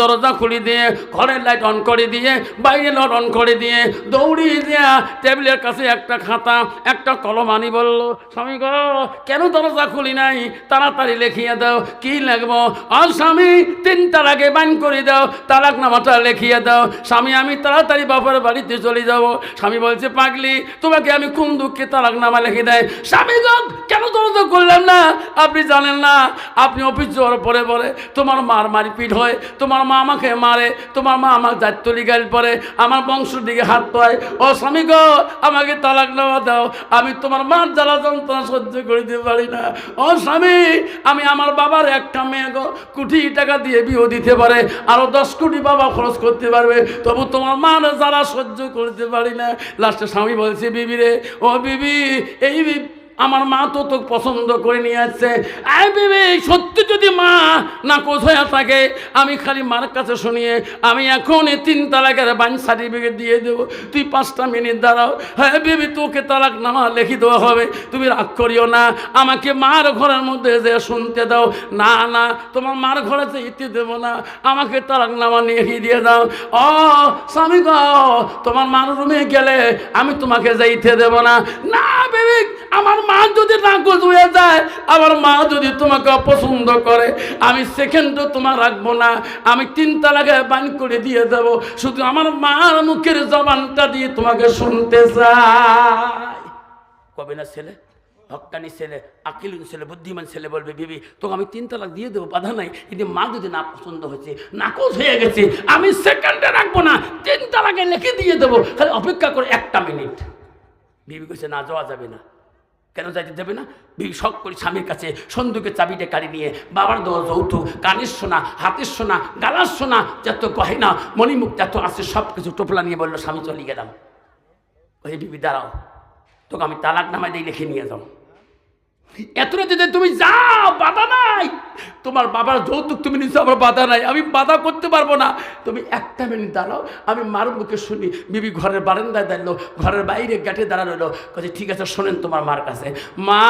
দরজা খুলে দিয়ে ঘরের লাইট অন করে দিয়ে বাইরে লাইট অন করে দিয়ে দৌড়িয়ে দিয়া টেবিলের কাছে একটা খাতা একটা কলম আনি বলল, স্বামী গো কেন দরজা খুলি নাই, তাড়াতাড়ি লিখিয়ে দাও। কি লিখবো? আর স্বামী 3 তালাকে বাইন করে দাও, তালাক নামাটা লিখিয়ে দাও। স্বামী আমি তাড়াতাড়ি বাবার বাড়িতে চলে যাব। স্বামী বলছে, পাগলি তোমাকে আমি কোন দুঃখে তালাক নামা লিখে দেয়? স্বামী গো কেন দরজা করলাম না? আপনি জানেন না, আপনি অফিস যাওয়ার পরে পরে তোমার মার মারপিট হয়, তোমার মা আমাকে মারে, তোমার মা আমার দায়িত্বলি গাইল পরে, আমার বংশের দিকে হাত পায়। ও স্বামী গো আমাকে তালাক নেওয়া দাও, আমি তোমার মার জ্বালা যন্ত্রণা সহ্য করতে পারি না। ও স্বামী আমি আমার বাবার একটা মেয়ে গো কোটি টাকা দিয়ে বিয়ে দিতে পারে, আরো 10 কোটি বাবা খরচ করতে পারবে, তবু তোমার মার জ্বালা সহ্য করতে পারি না। লাস্টে স্বামী বলছে, বিবি রে, ও বিবি, এই আমার মা তো তোকে পছন্দ করে নিয়ে আসছে। আয় বিবি, সত্যি যদি মা না কোথায় থাকে, আমি খালি মার কাছে শুনিয়ে আমি এখন 3 তালাকের বাইন সার্টিফিকেট দিয়ে দেবো, তুই 5টা মিনিট দাঁড়াও। হ্যাঁ বিবি তোকে তালাক নামা লিখে দেওয়া হবে, তুমি রাগ করিও না, আমাকে মার ঘরের মধ্যে যে শুনতে দাও। না না তোমার মার ঘরে যেতে দেবো না, আমাকে তালাক নামা নিয়ে দিয়ে দাও। ও স্বামী গো তোমার মার রুমে গেলে আমি তোমাকে যাইতে দেবো না। না বিবি আমার মা যদি নাকচ হয়ে যায়, আমার মা যদি তোমাকে অপছন্দ করে, আমি সেকেন্ডও তোমার রাখবো না, আমি 3 তালাকে বাইন করে দিয়ে দেব, শুধু আমার মার মুখের জবানটা দিয়ে তোমাকে শুনতে চাই। কবে না ছেলে, হক্কানি ছেলে, আকিলুন ছেলে, বুদ্ধিমান ছেলে বলবে, বিবি তোকে আমি 3 তালাক দিয়ে দেবো, বাধা নাই, কিন্তু মা যদি না পছন্দ হয়েছে, নাকচ হয়ে গেছে, আমি সেকেন্ডে রাখবো না, 3 তালাকে লিখে দিয়ে দেবো, খালি অপেক্ষা করে 1টা মিনিট। বিবি কইছে, না যাওয়া যাবে না। কেন যাইতে দেবে না? বিবি শখ করে স্বামীর কাছে সন্দুকের চাবিটা কাড়ি নিয়ে বাবার দেওয়া যৌতুক, কানের সোনা, হাতের সোনা, গালার সোনা, যত গহেনা মণিমুখ যত আছে সব কিছু টোপলা নিয়ে বললো, স্বামী চলে গেলাম। ওই বিবি দাঁড়াও, তোকে আমি তালাক নামায় দিয়ে লিখে নিয়ে যাও। এত রাতে তুমি যাও, বাধা নাই, তোমার বাবার যৌতুক তুমি নিচ্ছ, আমার বাধা নাই, আমি বাধা করতে পারবো না, তুমি 1টা মিনিট দাঁড়াও, আমি মার মুখে শুনি। বিবি ঘরের বারান্দায় দাঁড়ালো, ঘরের বাইরে গেটে দাঁড়া রইলো, কাছে ঠিক আছে শোনেন তোমার মার কাছে। মা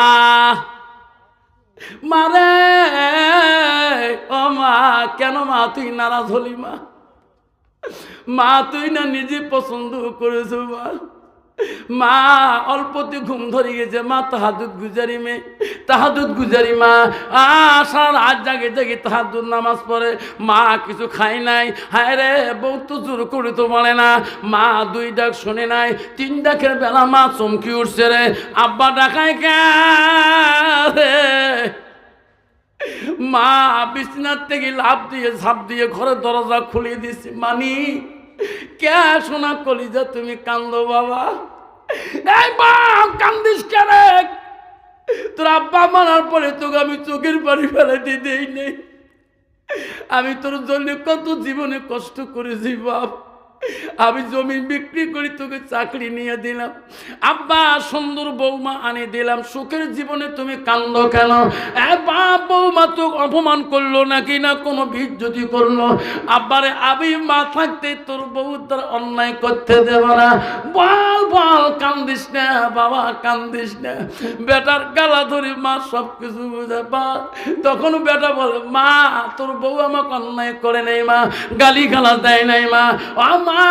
মারে, ও মা, কেন মা তুই নারাজ হলি? মা মা তুই না নিজে পছন্দ করেছো? মা অল্পতে ঘুম ধরে গেছে, মা তাহাজ্জুদ গুজারি মেয়ে, তাহাজ্জুদ গুজারি মা, সারা রাত জাগে জাগে তাহাজ্জুদ নামাজ পড়ে, মা কিছু খাই নাই। হায় রে বউ তো জোর করে তো বলে না, মা 2 ডাক শুনে নাই, 3 ডাকের বেলা মা চমকি উঠছে রে, আব্বা ডাকায় কে রে? মা বিছনার থেকে লাফ দিয়ে ঝাঁপ দিয়ে ঘরের দরজা খুলে দিছে। মানি কে শোনা কলিজা তুমি কান্দো বাবা? এই বাপ কান্দিস কেন? তোর আব্বা মারার পরে তোকে আমি চোখের পানি ফেলাতে দেই নেই, আমি তোর জন্য কত জীবনে কষ্ট করেছি বাপ, আমি জমি বিক্রি করে তোকে চাকরি নিয়ে দিলাম, আব্বা সুন্দর বৌমা আনে দিলাম, সুখের জীবনে তুমি কান্দো কেন? বাপ বৌমা তো অপমান করলো নাকি না কোনো বিজ্জতি করলো? আব্বারে আমি মা থাকতে তোর বউ তার অন্যায় করতে দেব না, বল বল, কান্দিস না বাবা, কান্দিস না। বেটার গালা ধরে মা সব কিছু বুঝে বা, তখন বেটা বলে, মা তোর বউ আমাকে অন্যায় করে নেই মা, গালি গালা দেয় নাই মা, মা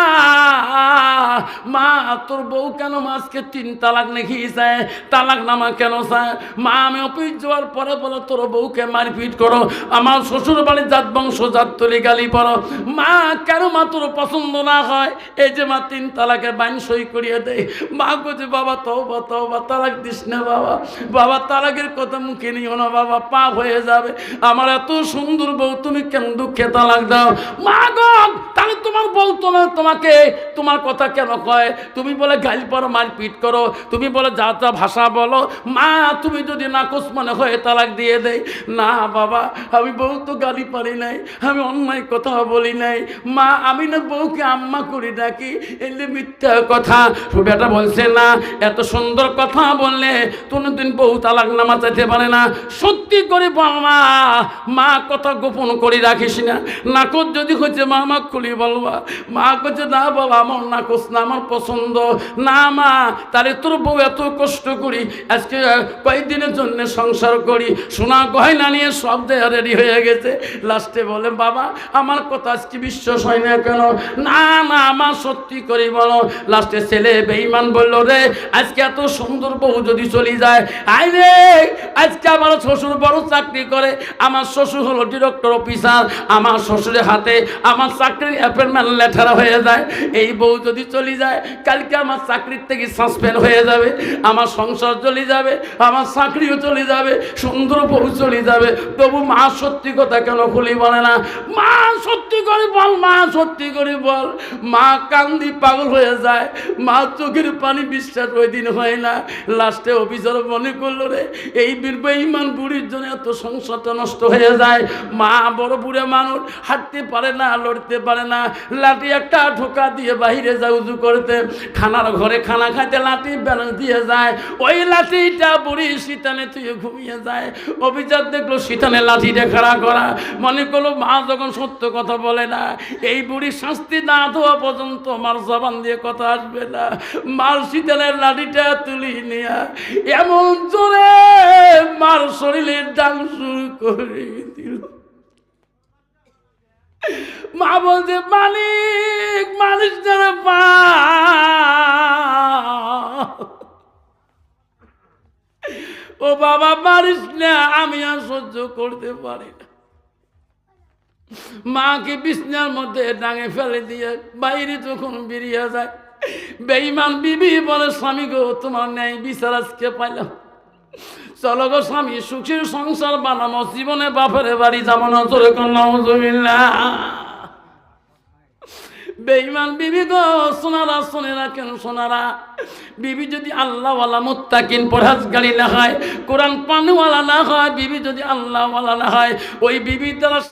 মা তোর বউ কেন আজকে 3 তালাক নাকি চায়, তালাক নামা কেন চায়? মা আমি অফিস যাওয়ার পরে বলে তোর বউকে মারপিট করো, আমার শ্বশুর বাড়ির জাত বংশ জাত তলি গালি পড়ো। মা কেন মা তোর পছন্দ না হয়? এই যে মা 3 তালাকের বাইন সই করিয়ে দেয়। মা কোচে, বাবা তওবা তওবা, তালাক দিস না বাবা, বাবা তালাকের কথা মুখে নিও না বাবা, পাপ হয়ে যাবে, আমার এত সুন্দর বউ তুমি কেন দুঃখে তালাক দাও? মা গো তাহলে তোমার বউ তোমাকে তোমার কথা কেন কয়? তুমি বলে গালি পড়ো, মারপিট করো, তুমি বলে যা যা ভাষা বলো, মা তুমি যদি নাকচ মনে হয় তালাক দিয়ে দেয়। না বাবা, আমি বউ তো গালি পারি নাই, আমি অন্যায় কথা বলি নাই, মা আমি না বউকে আম্মা করে ডাকি, এলে মিথ্যা কথা। বেটা বলছে, না এত সুন্দর কথা বললে কোনোদিন বউ তালাক নামা চাইতে পারে না, সত্যি করে বল মা, মা কথা গোপন করে রাখিস না, নাকচ যদি হচ্ছে মা মা খুলি বলবা। মা করছে, না বাবা, আমার না কোস না, আমার পছন্দ না মা, তাহলে তোর বউ এত কষ্ট করি আজকে কয়েকদিনের জন্য সংসার করি, সোনা গয়না নিয়ে সব দেয়া রেডি হয়ে গেছে। লাস্টে বলে বাবা আমার কথা আজকে বিশ্বাস হয় না কেন? না না আমার সত্যি করে বলো। লাস্টে ছেলে বেঈমান বলল রে আজকে এত সুন্দর বউ যদি চলে যায়, আই রে আজকে আমার শ্বশুর বড় চাকরি করে, আমার শ্বশুর হলো ডিরেক্টর অফিসার, আমার শ্বশুরের হাতে আমার চাকরির অ্যাপয়েন্টমেন্ট লেটার হয়ে যায়, এই বউ যদি চলে যায় কালকে আমার চাকরির থেকে সাসপেন্ড হয়ে যাবে, আমার সংসার চলে যাবে, আমার চাকরিও চলে যাবে, সুন্দর বউ চলে যাবে। তবু মা সত্যি কথা কেন খুলি বলে না? মা সত্যি করে বল, মা সত্যি করে বল। মা কান্দি পাগল হয়ে যায়, মা চোখের পানি বিশ্বাস ওই দিন হয় না। লাস্টে অফিসার মনে করলো রে এই বেঈমান বুড়ির জন্য এত সংসারটা নষ্ট হয়ে যায়। মা বড় বুড়ে মানুষ, হাঁটতে পারে না, লড়তে পারে না, লাঠি একটা ঢোকা দিয়ে বাহিরে যায় উজু করতে, খানার ঘরে খানা খাইতে লাঠি ব্যালেন্স দিয়ে যায়, ওই লাঠিটা বুড়ি শীতানে তুই ঘুমিয়ে যায়। অফিসার দেখলো শীতানে লাঠিটা খাড়া করা, মনে করলো মা যখন সত্য কথা বলে না, এই বুড়ি শাস্তি না দেওয়া পর্যন্ত মার জবান দিয়ে কথা আসবে না। মার শীতানের লাঠিটা তুলি নিয়া এমন জোরে মার শরীরের ডাং শুরু করে দিল। মা বলছে মালিক মালিক যারা মা, ও বাবা মারিস না, আমি আর সহ্য করতে পারি না। মাকে বিছনার মধ্যে ডাঙে ফেলে দিয়ে বাইরে যখন বেরিয়ে যায়, বেঈমান বিবি বলে স্বামী গো তোমার ন্যায় বিচার আজকে পাইলাম, চলো গো স্বামী সুখের সংসার বানামো, জীবনে বাপের বাড়ি যাবো না। চলে নাউজুবিল্লাহ। বেঈমান বিবি গো সোনারা, শোনে রাখেন সোনারা, বিবি যদি আল্লাহওয়ালা মুত্তাকিন পরহেজগারী না হয়, কোরআন পানিওয়ালা না হয়, বিবি যদি আল্লাহওয়ালা না হয়, ওই বিবি দ্বারা